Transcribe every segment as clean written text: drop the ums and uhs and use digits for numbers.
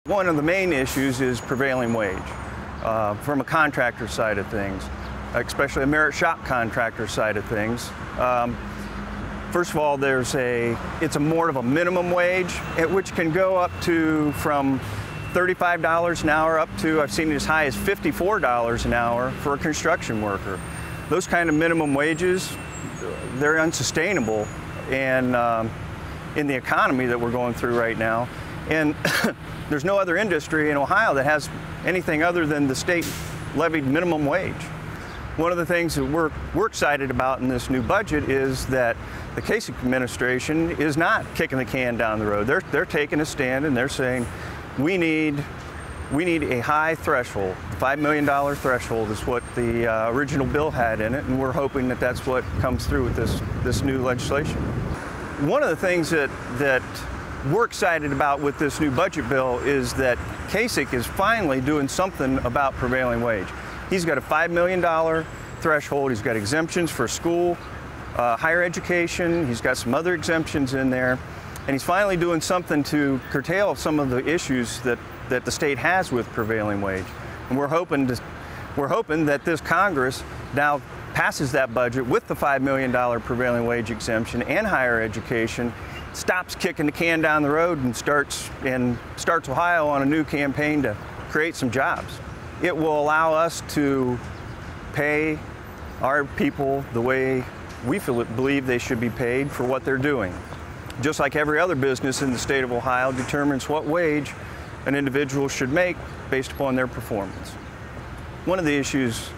One of the main issues is prevailing wage from a contractor side of things, especially a merit shop contractor side of things. First of all, it's more of a minimum wage, which can go up to from $35 an hour up to, I've seen it as high as $54 an hour for a construction worker. Those kind of minimum wages, they're unsustainable and in the economy that we're going through right now. And there's no other industry in Ohio that has anything other than the state levied minimum wage. One of the things that we're excited about in this new budget is that the Kasich administration is not kicking the can down the road. They're taking a stand and they're saying we need a high threshold. The $5 million threshold is what the original bill had in it, and we're hoping that that's what comes through with this new legislation. One of the things that we're excited about with this new budget bill is that Kasich is finally doing something about prevailing wage. He's got a $5 million threshold. He's got exemptions for school, higher education. He's got some other exemptions in there. And he's finally doing something to curtail some of the issues that the state has with prevailing wage. And we're hoping that this Congress now passes that budget with the $5 million prevailing wage exemption and higher education, stops kicking the can down the road and starts Ohio on a new campaign to create some jobs. It will allow us to pay our people the way we believe they should be paid for what they're doing. Just like every other business in the state of Ohio determines what wage an individual should make based upon their performance. One of the issues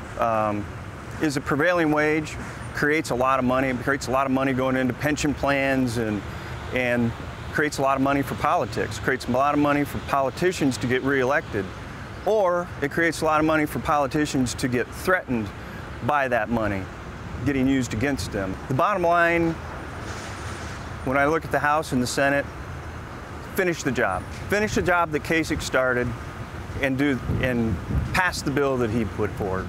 is that prevailing wage creates a lot of money. It creates a lot of money going into pension plans and creates a lot of money for politics. It creates a lot of money for politicians to get reelected. Or it creates a lot of money for politicians to get threatened by that money getting used against them. The bottom line, when I look at the House and the Senate, finish the job. Finish the job that Kasich started and pass the bill that he put forward.